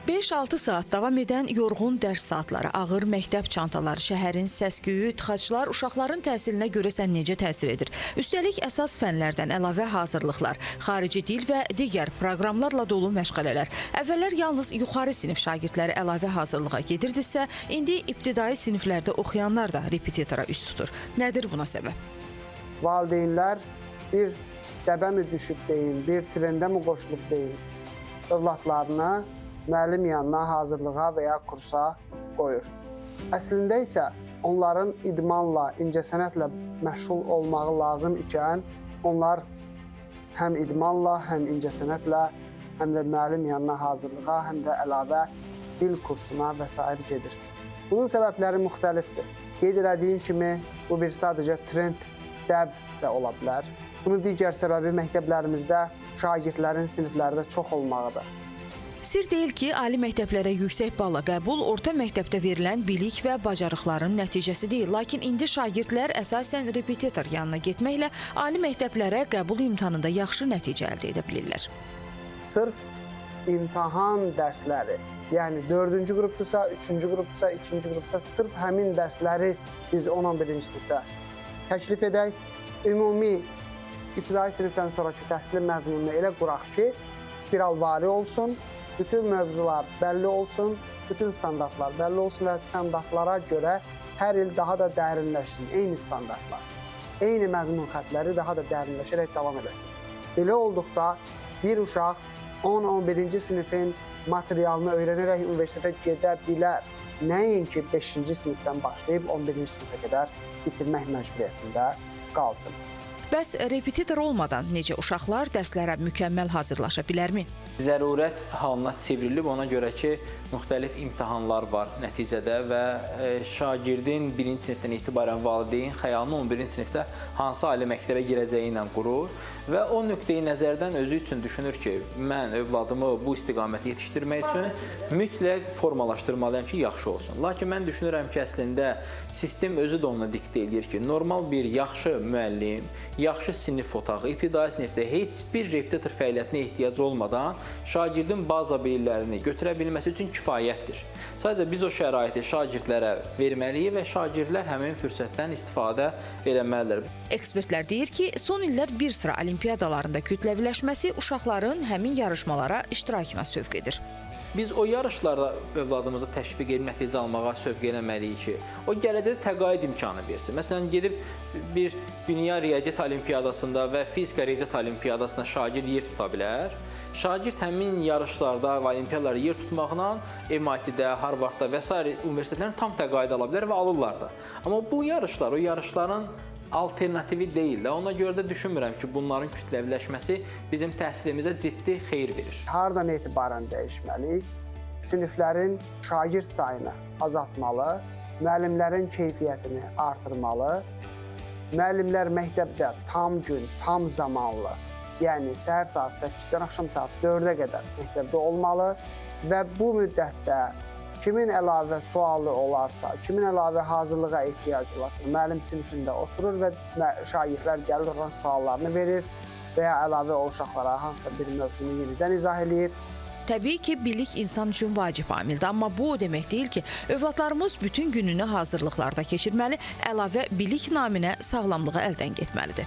5-6 saat davam edən yorğun dərs saatları, ağır məktəb çantaları, şəhərin səs-küyü, tıxaclar uşaqların təhsilinə görəsən necə təsir edir? Üstəlik əsas fənlərdən əlavə hazırlıqlar, xarici dil və digər proqramlarla dolu məşğələlər. Əvvəllər yalnız yuxarı sinif şagirdləri əlavə hazırlığa gedirdisə, indi ibtidai siniflərdə oxuyanlar da repetitora üst tutur. Nədir buna səbəb? Valideynlər bir dəbə mi düşüb deyin, bir trendə mi qoşulub deyin, övladlarını müəllim yanına hazırlığa və ya kursa qoyur. Əslində isə onların idmanla, incəsənətlə məşğul olmağı lazım ikən, onlar həm idmanla, həm incəsənətlə, həm də müəllim yanına hazırlığa, həm də əlavə dil kursuna və s. gedir. Bunun səbəbləri müxtəlifdir. Qeyd elədiyim kimi, bu bir sadəcə trend, dəb də ola bilər. Bunun digər səbəbi məktəblərimizdə şagirdlərin siniflərdə çox olmağıdır. Sir deyil ki, ali məktəblərə yüksək balla qəbul orta məktəbdə verilən bilik və bacarıqların nəticəsi deyil. Lakin indi şagirdlər əsasən repetitor yanına getməklə ali məktəblərə qəbul imtahanında yaxşı nəticə əldə edə bilirlər. Sırf imtahan dərsləri, yəni 4-cü qrupdursa, 3-cü qrupdursa, 2-ci qrupdursa, sırf həmin dərsləri biz 10-11-ci sinifdə təklif edək. Ümumi ibtidai sinifdən sonraki təhsilin məzmununu elə quraq ki, spiralvari olsun, bütün mövzular bəlli olsun, bütün standartlar bəlli olsun və standartlara görə hər il daha da dərinləşsin, eyni standartlar. Eyni məzmun xətləri daha da dərinləşərək davam edəsin. Belə olduqda bir uşaq 10-11-ci sinifin materialını öyrənərək universitetə gedə bilər. Nəinki 5-ci sinifdən başlayıb 11-ci sinifə qədər bitirmək məcburiyyətində qalsın. Bəs repetitor olmadan necə uşaqlar dərslərə mükəmməl hazırlaşa bilərmi? Zərurət halına çevrilib, ona görə ki, müxtəlif imtahanlar var nəticədə və şagirdin 1-ci sinifdən etibarən valideyn xəyalını 11-ci sinifdə hansı ali məktəbə girəcəyi ilə qurur və o nöqteyi nəzərdən özü üçün düşünür ki, mən övladımı bu istiqamətə yetişdirmək üçün mütləq formalaşdırmalıyam ki, yaxşı olsun. Lakin mən düşünürəm ki, əslində sistem özü də ona diktə edir ki, normal bir yaxşı müəllim, yaxşı sinif otağı, ibtidai sinifdə heç bir repetitor fəaliyyətinə ehtiyac olmadan şagirdin baza bilgilərini götürə bilməsi üçün kifayətdir. Sadəcə biz o şəraiti şagirdlərə verməliyik və şagirdlər həmin fürsətdən istifadə eləməlidir. Ekspertlər deyir ki, son illər bir sıra olimpiyadalarında kütləviləşməsi uşaqların həmin yarışmalara iştirakına sövq edir. Biz o yarışlarda övladımızı təşviq edib nəticə almağa sövq eləməliyik ki, o gələcəkdə təqaüd imkanı versin. Məsələn, gedib bir dünya riyaziyyat olimpiyadasında və fizika riyaziyyat olimpiyadasında şagird yer tuta bilər. Şagird həmin yarışlarda və olimpiyadalarda yer tutmaqla MIT-də, Harvardda və s. universitetlərin tam təqaüd ala bilər və alırlar da. Amma bu yarışlar, o yarışların alternativi deyil. Ona görə də düşünmürəm ki, bunların kütləviləşməsi bizim təhsilimizə ciddi xeyir verir. Hardan etibarən dəyişməli? Siniflərin şagird sayını azaltmalı, müəllimlərin keyfiyyətini artırmalı, müəllimlər məktəbdə tam gün, tam zamanlı, yəni səhər saat 8-dən axşam saat 4-ə qədər məktəbdə olmalı və bu müddətdə kimin əlavə sualı olarsa, kimin əlavə hazırlığa ehtiyacı olarsa, müəllim sinifində oturur və şagirdlər gəlir olan suallarını verir və ya əlavə o uşaqlara hansısa bir mövzunu yenidən izah edir. Təbii ki, bilik insan üçün vacib amildir, amma bu o demək deyil ki, övladlarımız bütün gününü hazırlıqlarda keçirməli, əlavə bilik naminə sağlamlığı əldən getməlidir.